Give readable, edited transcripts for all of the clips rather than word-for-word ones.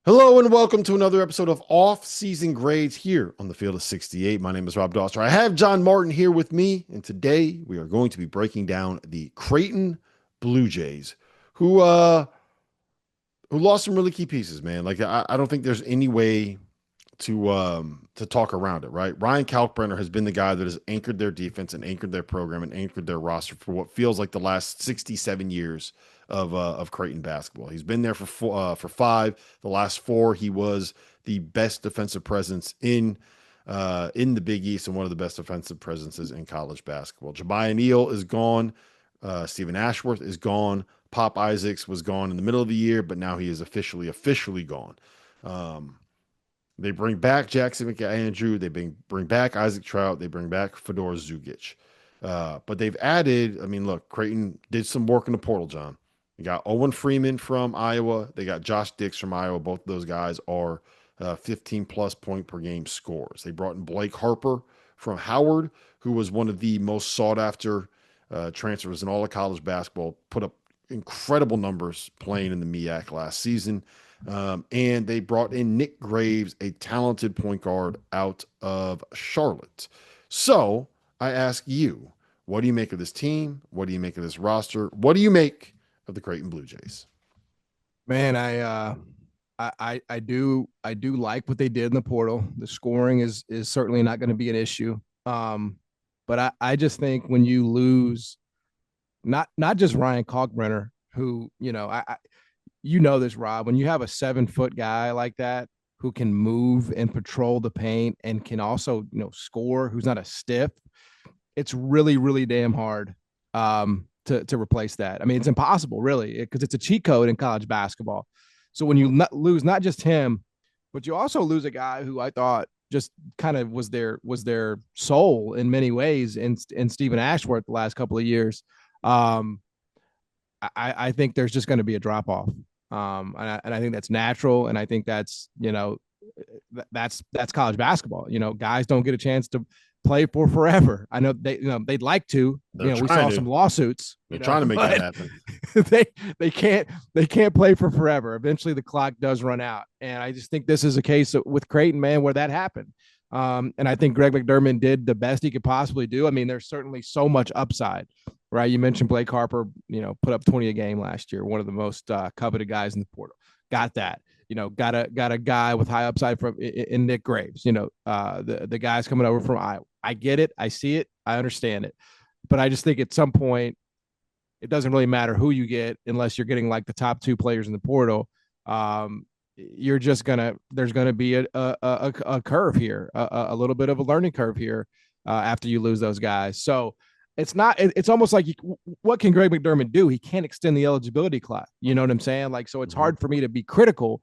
Hello and welcome to another episode of Off-Season Grades here on the Field of 68. My name is Rob Doster. I have John Martin here with me, and today we are going to be breaking down the Creighton Bluejays, who lost some really key pieces, man. Like I don't think there's any way to talk around it, right? Ryan Kalkbrenner has been the guy that has anchored their defense and anchored their program and anchored their roster for what feels like the last 67 years of Creighton basketball. He's been there for five. The last four, he was the best defensive presence in the Big East and one of the best defensive presences in college basketball. Jemiah Neal is gone. Stephen Ashworth is gone. Pop Isaacs was gone in the middle of the year, but now he is officially gone. They bring back Jackson McAndrew. They bring back Isaac Trout. They bring back Fedor Zugic. But they've added, I mean, look, Creighton did some work in the portal, John. They got Owen Freeman from Iowa. They got Josh Dix from Iowa. Both of those guys are 15-plus point per game scorers. They brought in Blake Harper from Howard, who was one of the most sought-after transfers in all of college basketball, put up incredible numbers playing in the MEAC last season. And they brought in Nick Graves, a talented point guard out of Charlotte. So I ask you, what do you make of this team? What do you make of this roster? What do you make of the Creighton Bluejays? Man, I do like what they did in the portal. The scoring is certainly not going to be an issue. But I just think when you lose not just Ryan Kalkbrenner, who, you know this, Rob, when you have a 7-foot guy like that who can move and patrol the paint and can also, score, who's not a stiff, it's really, really damn hard to replace that. I mean, it's impossible, really, because it's a cheat code in college basketball. So when you lose not just him, but you also lose a guy who I thought just kind of was their soul in many ways in Stephen Ashworth the last couple of years. Um, I think there's just going to be a drop off. And I think that's natural. And I think that's, that's college basketball. Guys don't get a chance to play for forever. I know they'd like to. We saw some lawsuits. They're trying to make that happen. they can't play for forever. Eventually, the clock does run out, and I just think this is a case with Creighton, man, where that happened. And I think Greg McDermott did the best he could possibly do. I mean, there's certainly so much upside, right? You mentioned Blake Harper, put up 20 a game last year, one of the most coveted guys in the portal. Got that. Got a guy with high upside in Nick Graves. The guys coming over from Iowa. I get it. I see it. I understand it. But I just think at some point, it doesn't really matter who you get unless you're getting like the top two players in the portal. There's gonna be a curve here, a little bit of a learning curve here after you lose those guys. So it's almost like what can Greg McDermott do? He can't extend the eligibility clock. You know what I'm saying? Like, so it's hard for me to be critical,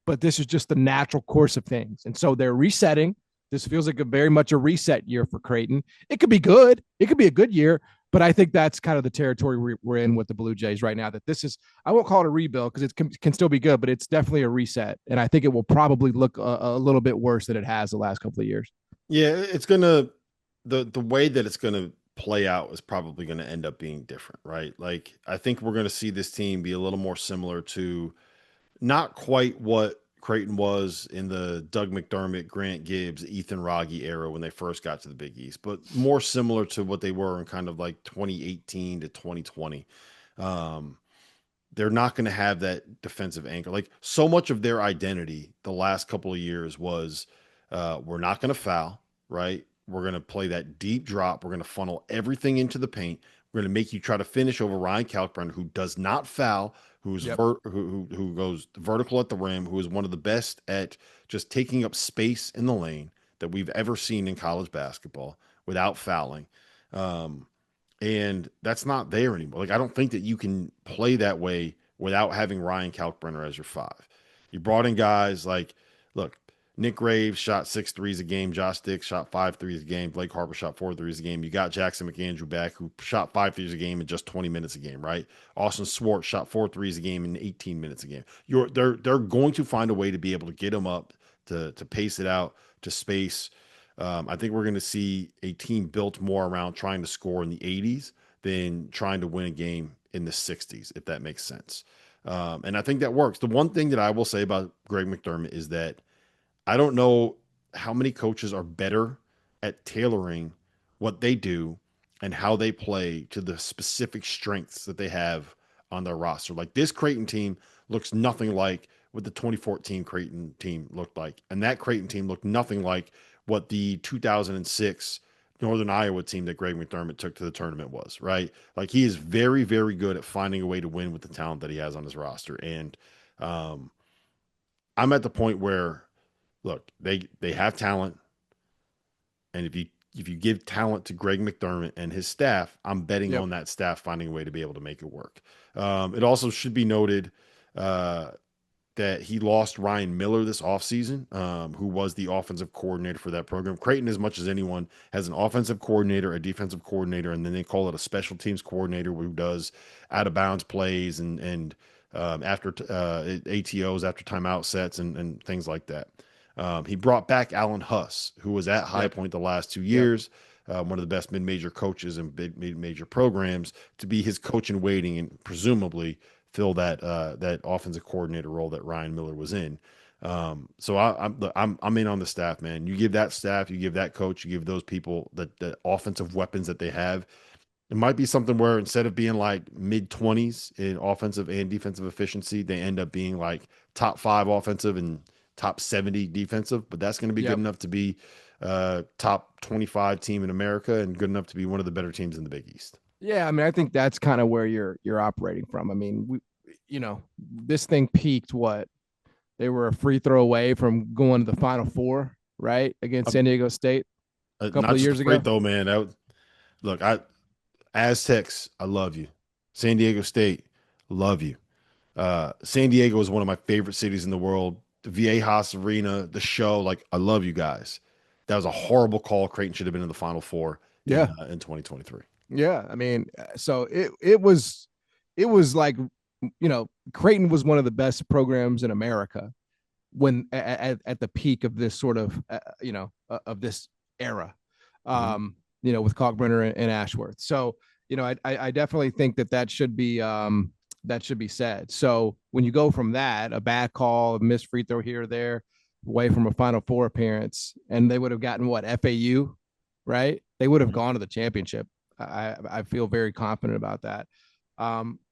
but this is just the natural course of things. And so they're resetting. This feels like very much a reset year for Creighton. It could be good. It could be a good year, but I think that's kind of the territory we're in with the Blue Jays right now, that this is, I won't call it a rebuild because it can still be good, but it's definitely a reset. And I think it will probably look a little bit worse than it has the last couple of years. Yeah, it's gonna the way that it's gonna play out is probably gonna end up being different, right? Like I think we're gonna see this team be a little more similar to not quite what Creighton was in the Doug McDermott, Grant Gibbs, Ethan Wragge era when they first got to the Big East, but more similar to what they were in kind of like 2018 to 2020. They're not going to have that defensive anchor. Like so much of their identity the last couple of years was we're not going to foul, right? We're going to play that deep drop. We're going to funnel everything into the paint. We're going to make you try to finish over Ryan Kalkbrenner, who does not foul, who goes vertical at the rim, who is one of the best at just taking up space in the lane that we've ever seen in college basketball without fouling. And that's not there anymore. Like, I don't think that you can play that way without having Ryan Kalkbrenner as your five. You brought in guys like, look, Nick Graves shot 6 threes a game. Josh Dix shot 5 threes a game. Blake Harper shot 4 threes a game. You got Jackson McAndrew back, who shot 5 threes a game in just 20 minutes a game, right? Austin Swartz shot 4 threes a game in 18 minutes a game. They're going to find a way to be able to get them up, to pace it out, to space. I think we're going to see a team built more around trying to score in the 80s than trying to win a game in the 60s, if that makes sense. And I think that works. The one thing that I will say about Greg McDermott is that I don't know how many coaches are better at tailoring what they do and how they play to the specific strengths that they have on their roster. Like this Creighton team looks nothing like what the 2014 Creighton team looked like. And that Creighton team looked nothing like what the 2006 Northern Iowa team that Greg McDermott took to the tournament was, right? Like he is very, very good at finding a way to win with the talent that he has on his roster. And um, I'm at the point where look, they have talent, and if you give talent to Greg McDermott and his staff, I'm betting Yep. on that staff finding a way to be able to make it work. It also should be noted uh, that he lost Ryan Miller this offseason, who was the offensive coordinator for that program. Creighton, as much as anyone, has an offensive coordinator, a defensive coordinator, and then they call it a special teams coordinator who does out of bounds plays and after ATOs, after timeout sets and things like that. He brought back Alan Huss, who was at High Yep. Point the last 2 Yep. years, one of the best mid-major coaches and mid-major programs, to be his coach in waiting and presumably fill that offensive coordinator role that Ryan Miller was in. So I'm in on the staff, man. You give that staff, you give that coach, you give those people the offensive weapons that they have. It might be something where instead of being like mid 20s in offensive and defensive efficiency, they end up being like top 5 offensive and top 70 defensive. But that's going to be good Yep. enough to be top 25 team in America and good enough to be one of the better teams in the Big East. Yeah, I mean, I think that's kind of where you're operating from. I mean, this thing peaked what they were a free throw away from going to the Final Four, right, against San Diego State a couple Not of just a years free ago. throw, man. Look, Aztecs, I love you. San Diego State, love you. San Diego is one of my favorite cities in the world. The Viejas Arena, the show, like I love you guys. That was a horrible call. Creighton should have been in the Final Four Yeah, in 2023. yeah. I mean, so it was like Creighton was one of the best programs in America when at the peak of this sort of of this era, Mhm. with Kalkbrenner and Ashworth. So I definitely think that should be said. So when you go from that, a bad call, a missed free throw here or there, away from a Final Four appearance, and they would have gotten what, FAU, right? They would have Mhm. gone to the championship. I feel very confident about that.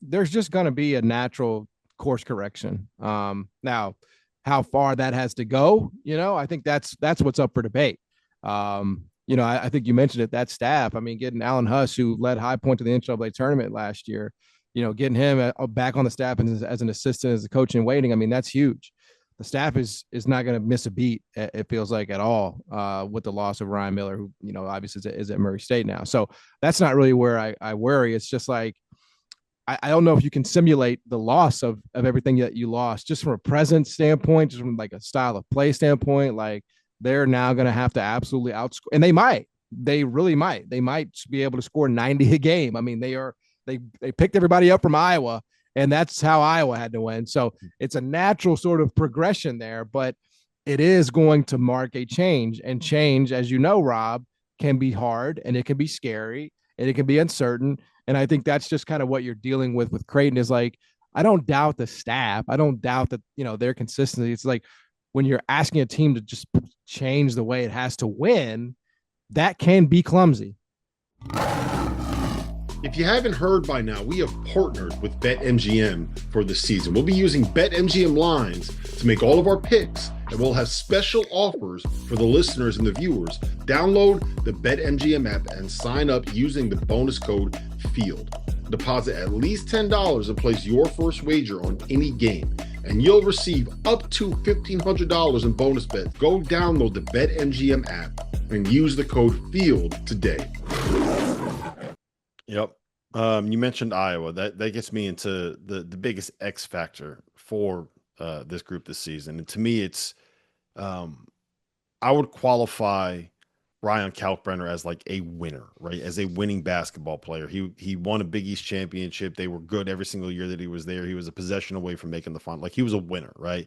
There's just going to be a natural course correction. Now, how far that has to go, I think that's what's up for debate. I think you mentioned it. That staff. I mean, getting Alan Huss, who led High Point to the NCAA tournament last year, getting him back on the staff as an assistant, as a coach in waiting. I mean, that's huge. The staff is not going to miss a beat. It feels like at all with the loss of Ryan Miller, who obviously is at Murray State now. So that's not really where I worry. It's just like I don't know if you can simulate the loss of everything that you lost, just from a presence standpoint, just from like a style of play standpoint. Like they're now going to have to absolutely outscore, and they really might, they might be able to score 90 a game. I mean, they picked everybody up from Iowa, and that's how Iowa had to win. So it's a natural sort of progression there, but it is going to mark a change, and change, as you know, Rob, can be hard and it can be scary and it can be uncertain. And I think that's just kind of what you're dealing with Creighton is like, I don't doubt the staff. I don't doubt that, their consistency. It's like when you're asking a team to just change the way it has to win, that can be clumsy. If you haven't heard by now, we have partnered with BetMGM for the season. We'll be using BetMGM lines to make all of our picks, and we'll have special offers for the listeners and the viewers. Download the BetMGM app and sign up using the bonus code FIELD. Deposit at least $10 and place your first wager on any game, and you'll receive up to $1,500 in bonus bets. Go download the BetMGM app and use the code FIELD today. Yep. You mentioned Iowa. That gets me into the biggest X factor for this group this season. And to me, it's I would qualify Ryan Kalkbrenner as like a winner, right? As a winning basketball player. He won a Big East championship. They were good every single year that he was there. He was a possession away from making the final. Like he was a winner, right?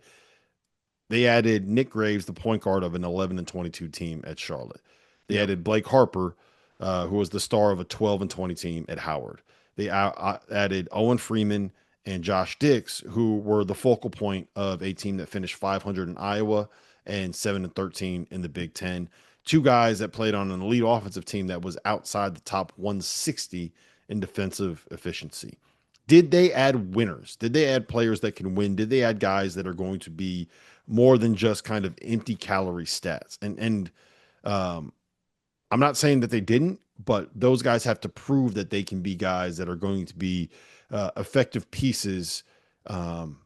They added Nick Graves, the point guard of an 11-22 team at Charlotte. They Yep. added Blake Harper, who was the star of a 12-20 team at Howard. They added Owen Freeman and Josh Dix, who were the focal point of a team that finished 500 in Iowa and 7-13 in the Big Ten. Two guys that played on an elite offensive team that was outside the top 160 in defensive efficiency. Did they add winners? Did they add players that can win? Did they add guys that are going to be more than just kind of empty calorie stats? Um, I'm not saying that they didn't, but those guys have to prove that they can be guys that are going to be effective pieces. Um,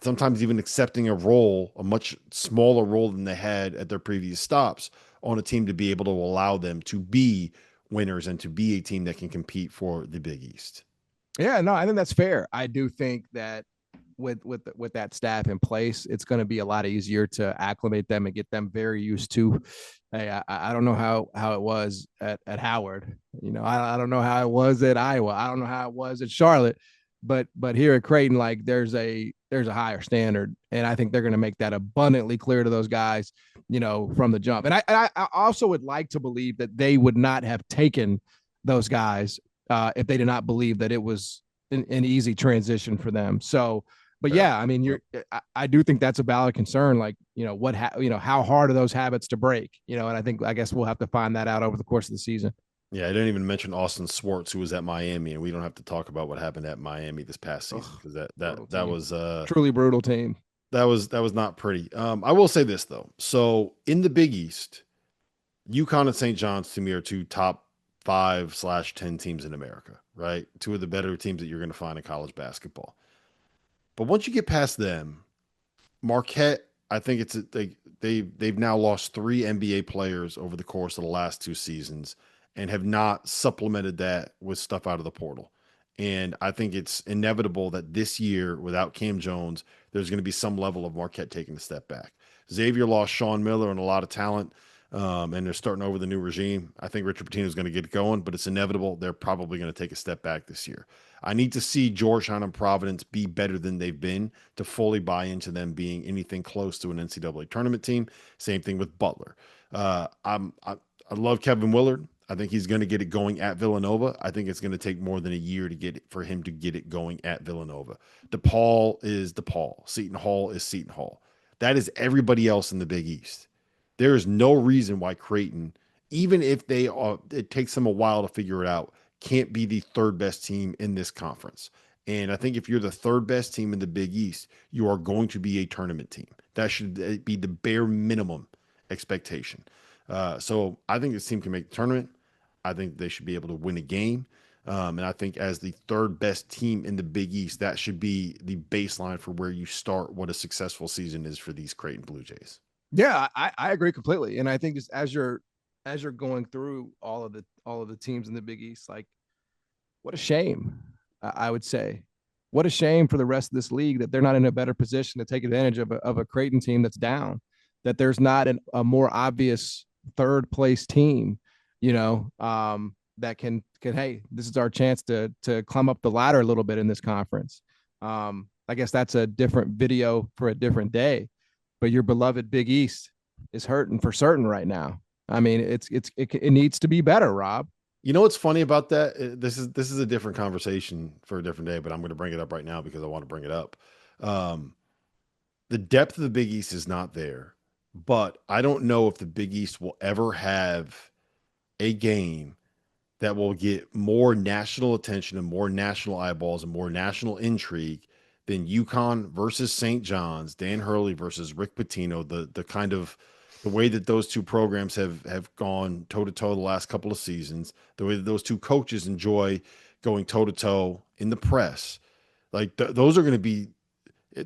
Sometimes even accepting a role, a much smaller role than they had at their previous stops on a team to be able to allow them to be winners and to be a team that can compete for the Big East. Yeah, no, I think that's fair. I do think that with that staff in place, it's going to be a lot easier to acclimate them and get them very used to. Hey, I don't know how it was at Howard. I don't know how it was at Iowa. I don't know how it was at Charlotte, but here at Creighton, like there's a higher standard, and I think they're going to make that abundantly clear to those guys, from the jump. And I also would like to believe that they would not have taken those guys if they did not believe that it was an easy transition for them. So, but Fair. yeah, I mean, I do think that's a valid concern. Like, how hard are those habits to break? And I guess we'll have to find that out over the course of the season. Yeah, I didn't even mention Austin Swartz, who was at Miami, and we don't have to talk about what happened at Miami this past season Ugh, because that that brutal that team. was Truly brutal team. that was not pretty. I will say this though. So in the Big East, UConn and St. John's to me are two top 5/10 teams in America, right? Two of the better teams that you're going to find in college basketball. But once you get past them, Marquette, I think they've now lost three NBA players over the course of the last two seasons and have not supplemented that with stuff out of the portal. And I think it's inevitable that this year, without Cam Jones, there's going to be some level of Marquette taking a step back. Xavier lost Sean Miller and a lot of talent, and they're starting over the new regime. I think Richard Pitino is going to get it going, but it's inevitable. They're probably going to take a step back this year. I need to see Georgetown and Providence be better than they've been to fully buy into them being anything close to an NCAA tournament team. Same thing with Butler. I love Kevin Willard. I think he's going to get it going at Villanova. I think it's going to take more than a year to get it for him to get it going at Villanova. DePaul is DePaul. Seton Hall is Seton Hall. That is everybody else in the Big East. There is no reason why Creighton, even if it takes them a while to figure it out, can't be the third best team in this conference. And I think if you're the third best team in the Big East, you are going to be a tournament team. That should be the bare minimum expectation. So I think this team can make the tournament. I think they should be able to win a game. And I think as the third best team in the Big East, that should be the baseline for where you start what a successful season is for these Creighton Blue Jays. Yeah, I agree completely. And I think just as you're going through all of the teams in the Big East, like what a shame, I would say. What a shame for the rest of this league that they're not in a better position to take advantage of a Creighton team that's down, that there's not a more obvious third place team, that can, hey, this is our chance to climb up the ladder a little bit in this conference. I guess that's a different video for a different day, but your beloved Big East is hurting for certain right now. I mean, it needs to be better, Rob. You know what's funny about that? This is a different conversation for a different day, but I'm going to bring it up right now because I want to bring it up. Um, the depth of the Big East is not there, but I don't know if the Big East will ever have a game that will get more national attention and more national eyeballs and more national intrigue than UConn versus St. John's, Dan Hurley versus Rick Pitino, the kind of the way that those two programs have gone toe to toe the last couple of seasons, the way that those two coaches enjoy going toe to toe in the press. Like those are going to be,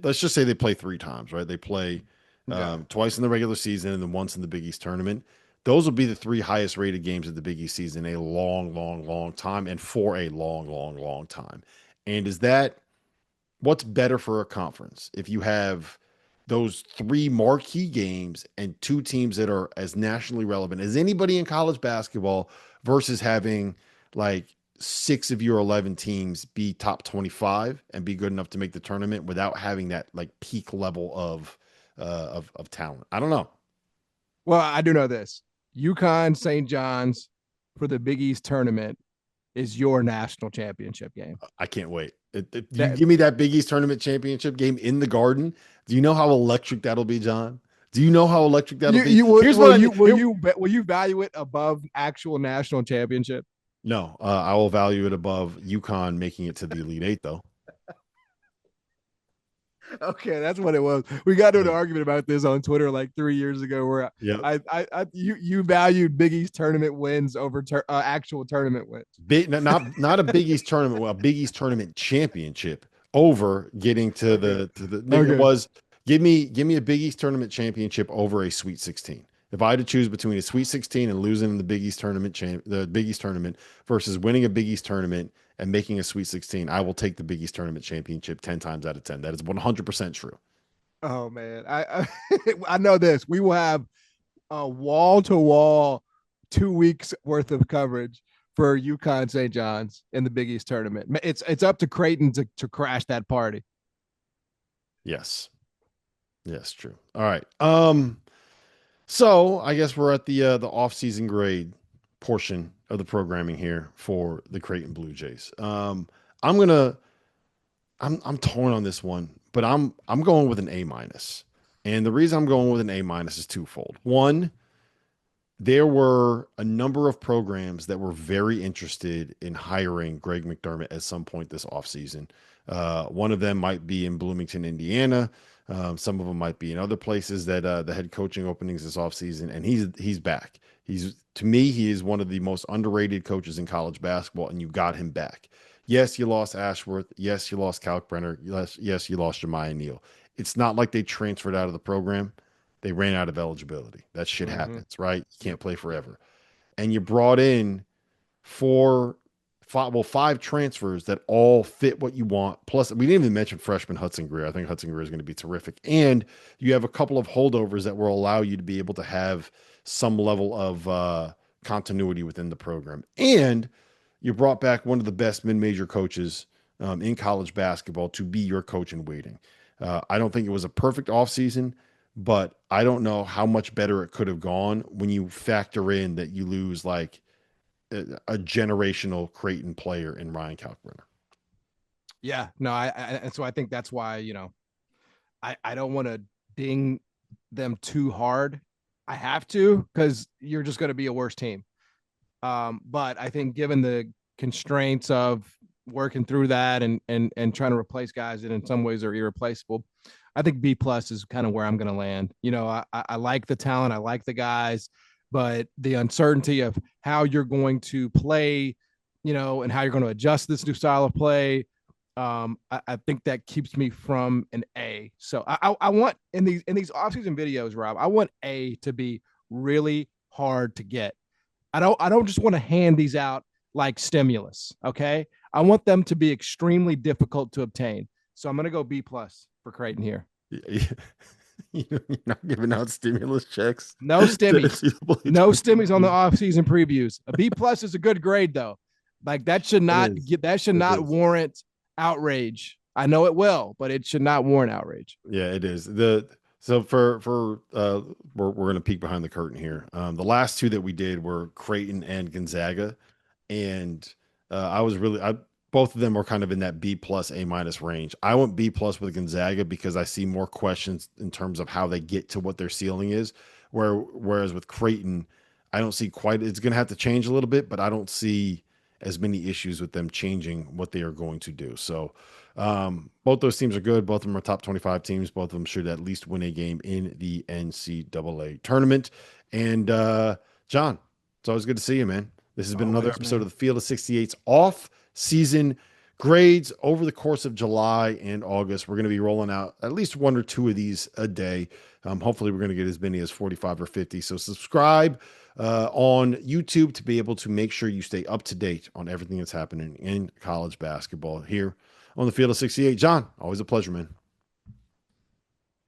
let's just say they play three times, right? They play Yeah. twice in the regular season and then once in the Big East tournament. Those will be the three highest rated games of the Big East season in a long, long, long time and for a long, long, long time. And is that what's better for a conference if you have those three marquee games and two teams that are as nationally relevant as anybody in college basketball versus having like six of your 11 teams be top 25 and be good enough to make the tournament without having that like peak level of talent? I don't know. Well, I do know this. UConn, St. John's for the Big East tournament is your national championship game. I can't wait. You That give me that Big East tournament championship game in the Garden. Do you know how electric that'll be, John? Do you know how electric that'll be? you will Here's what I need. will you value it above actual national championship? No, I will value it above UConn making it to the Elite Eight, though. Okay, that's what it was. We got into an Yeah. argument about this on Twitter like 3 years ago, where Yep. you valued Big East tournament wins over actual tournament wins. Not a Big East tournament, well, a Big East tournament championship over getting to the nigga. It Okay. was give me a Big East tournament championship over a Sweet 16. If I had to choose between a Sweet 16 and losing in the Big East tournament the Big East tournament versus winning a Big East tournament and making a Sweet 16, I will take the Big East tournament championship 10 times out of 10. That is 100% true. Oh man, I I know this. We will have a wall to wall 2 weeks worth of coverage for UConn St. John's in the Big East tournament. It's up to Creighton to crash that party. Yes. Yes, true. All right. So I guess we're at the off-season grade portion of the programming here for the Creighton Blue Jays. I'm gonna I'm torn on this one, but I'm going with an A minus. And the reason I'm going with an A minus is twofold. One, there were a number of programs that were very interested in hiring Greg McDermott at some point this offseason. One of them might be in Bloomington, Indiana. Some of them might be in other places that the head coaching openings this offseason, and he's back. To me, he is one of the most underrated coaches in college basketball, and you got him back. Yes, you lost Ashworth. Yes, you lost Kalkbrenner. Yes, you lost Jemiah Neal. It's not like they transferred out of the program. They ran out of eligibility. That shit Mm-hmm. happens, right? You can't play forever. And you brought in five transfers that all fit what you want. Plus, we didn't even mention freshman Hudson Greer. I think Hudson Greer is going to be terrific. And you have a couple of holdovers that will allow you to be able to have some level of continuity within the program. And you brought back one of the best mid-major coaches in college basketball to be your coach in waiting. I don't think it was a perfect offseason, but I don't know how much better it could have gone when you factor in that you lose like a generational Creighton player in Ryan Kalkbrenner. Yeah, no, and so I think that's why, I don't want to ding them too hard. I have to, because you're just going to be a worse team. But I think given the constraints of working through that and trying to replace guys that in some ways are irreplaceable, I think B plus is kind of where I'm going to land. I like the talent, I like the guys, but the uncertainty of how you're going to play, and how you're going to adjust this new style of play. I think that keeps me from an A. So I want in these offseason videos, Rob, I want A to be really hard to get. I don't just want to hand these out like stimulus. Okay. I want them to be extremely difficult to obtain. So I'm going to go B plus for Creighton here. You're not giving out stimulus checks. No stimmies. No stimmies on the offseason previews. A B plus is a good grade though. Like that should not warrant outrage. I know it will, but it should not warrant outrage. Yeah, it is. So we're going to peek behind the curtain here. The last two that we did were Creighton and Gonzaga, and both of them were kind of in that B plus A minus range. I went B plus with Gonzaga because I see more questions in terms of how they get to what their ceiling is. Whereas with Creighton, I don't see quite. It's going to have to change a little bit, but I don't see as many issues with them changing what they are going to do. So both those teams are good. Both of them are top 25 teams. Both of them should at least win a game in the NCAA tournament. And John, it's always good to see you, man. This has been another episode of the Field of 68's off-season grades over the course of July and August. We're going to be rolling out at least one or two of these a day. Hopefully, we're going to get as many as 45 or 50. So subscribe on YouTube to be able to make sure you stay up to date on everything that's happening in college basketball here on the Field of 68. John, always a pleasure, man.